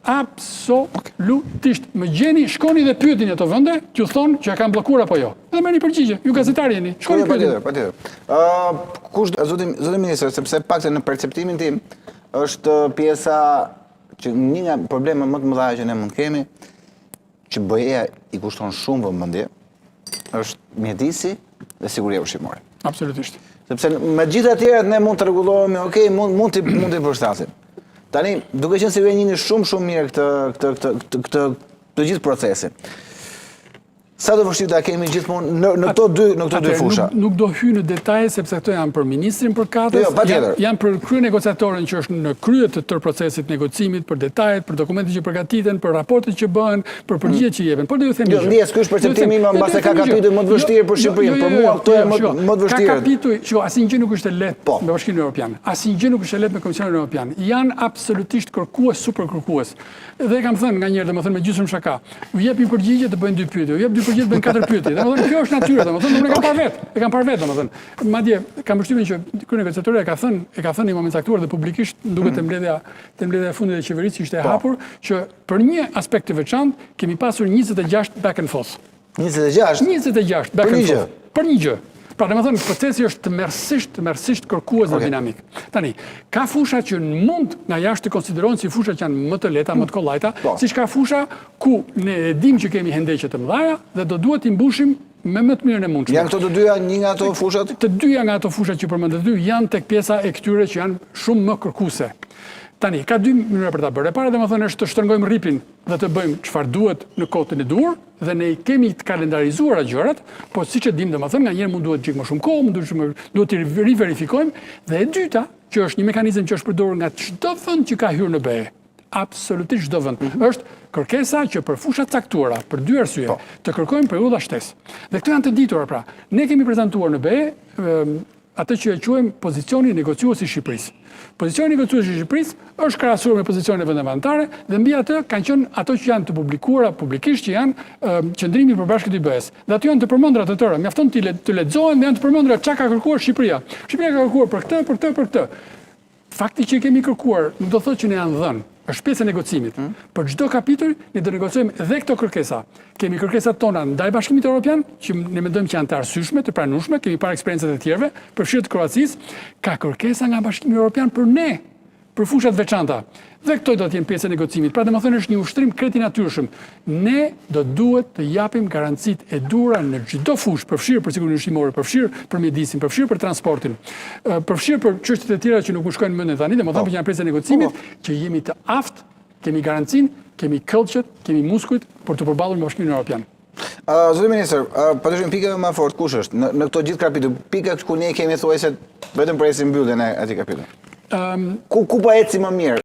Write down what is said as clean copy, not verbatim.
Absolutisht. Më gjeni, shkoni dhe pyetin ato vende, t'ju thonë që e kanë bllokuar apo jo. Dhe merrni përgjigje. Ju gazetari jeni. Shkoni pyetin. Patjetër. Kush zoti ministër, sepse pakte në perceptimin tim është pjesa që një nga problemet më të mëdha që ne mund të kemi, që BE-ja i kushton shumë vëmendje, është mjedisi dhe siguria ushqimore. Absolutisht. Sepse me gjitha tjerat ne mund të rregullohemi, okay, mund të përshtasim. Tani, duke qenë se ju e njihni shumë mirë këtë gjithë procesin. Sa do vështirë ta kemi gjithmonë në këto dy fusha? Nuk do hy në detaje sepse këto janë për ministrin përkatës, janë për kryenegociatorin që është në krye të tërë procesit negocimit, për detajet, për dokumentet që përgatiten, për raportet që bëhen, për përgjigjet që jepen. Por do ju them gjë. Ndjes ky është perceptimi im, mbase ka kapitull më të vështirë për Shqipërinë, për mua këto janë më të vështirë. Ka kapitull, asnjë gjë nuk është e lehtë me Bashkimin Evropian. Asnjë gjë nuk është e lehtë me Komisionin Evropian. Janë absolutisht kërkues, super kërkues. Dhe kam thënë nganjëherë, domethënë me gjysmë shaka, u japin përgjigje të bëjnë 2 pyetje, u jep 2 përgjigje të bëjnë 4 pyetje. Domethënë kjo është natyra, domethënë unë e kam parë vetë. E kam parë vetë domethënë. Madje kam përshtypjen që kryenegociatori e ka thënë në moment caktuar dhe publikisht duket te mbledhja e fundit e qeverisë ishte e hapur që për një aspekt të veçantë kemi pasur 26 back and forth. 26 back and forth. Për një gjë. Pra, domethënë procesi është tmerrsisht kërkues dhe dinamik. Tani, ka fusha që mund nga jashtë të konsiderohen si fusha që janë më të lehta, më të kollajta, siç ka fusha ku ne e dim që kemi hendeqe të mëdha dhe do duhet t'i mbushim me më të mirën e mundshme. Janë këto të dyja një nga ato fushat? Të dyja nga ato fushat që përmendet ty janë tek pjesa e këtyre që janë shumë më kërkuese. Tani, ka 2 mënyra për ta bërë. E para domethënë është të shtrëngojmë rripin dhe të bëjmë çfarë duhet në kotën e dur dhe ne kemi të kalendarizuara gjërat, po siç e dim domethënë nganjëherë mund duhet çik më shumë kohë, duhet të riverifikojmë dhe e dyta, që është një mekanizëm që është përdorur nga çdo vend që ka hyrë në BE. Absolutisht çdo vend. Është kërkesa që për fusha të caktuara, për 2 arsye, të kërkojmë periudha shtesë. Dhe këto janë të ditura pra. Ne kemi prezantuar në BE atë që e quajmë pozicioni negociues i Shqipërisë. Pozicioni negociues i Shqipërisë është krahasuar me pozicionin e vendeve anëtare dhe mbi atë kanë qenë ato që janë të publikuara publikisht që janë qendrimi i përbashkët i BE-s. Dhe aty janë të përmendura të tëra, mjafton të lexohen dhe janë të përmendura çka ka kërkuar Shqipëria. Shqipëria ka kërkuar për këtë. Fakti që kemi kërkuar nuk do thotë që ne janë dhënë. Është pjesë e negocimit. Për çdo kapitull ne do negocojmë edhe këto kërkesa. Kemi kërkesat tona ndaj Bashkimit Evropian, që ne mendojmë që janë të arsyeshme, të pranueshme, kemi parë eksperiencat e tjerëve, përfshirë të Kroacisë, ka kërkesa nga Bashkimi Evropian për ne, për fushat veçanta. Dhe këto do të jenë pjesë e negocimit. Pra domethënë është një ushtrim kreti natyrshëm. Ne do duhet të japim garancitë e dura në çdo fushë, përfshirë për sigurinë ushqimore, përfshirë për mjedisin, përfshirë për transportin, përfshirë për çështjet e tjera që nuk u shkojnë mendje tani, domethënë që janë pjesë e negocimit, që jemi të aftë, kemi garancinë, kemi këllçet, kemi muskujt për të përballur me Bashkimin Evropian. Zoti ministër, patyshim pika më fort kush është në këto gjithë kapitull, pika ku ne kemi thuajse vetëm presim mbylljen e atij kapitulli. Ku po eci më mirë?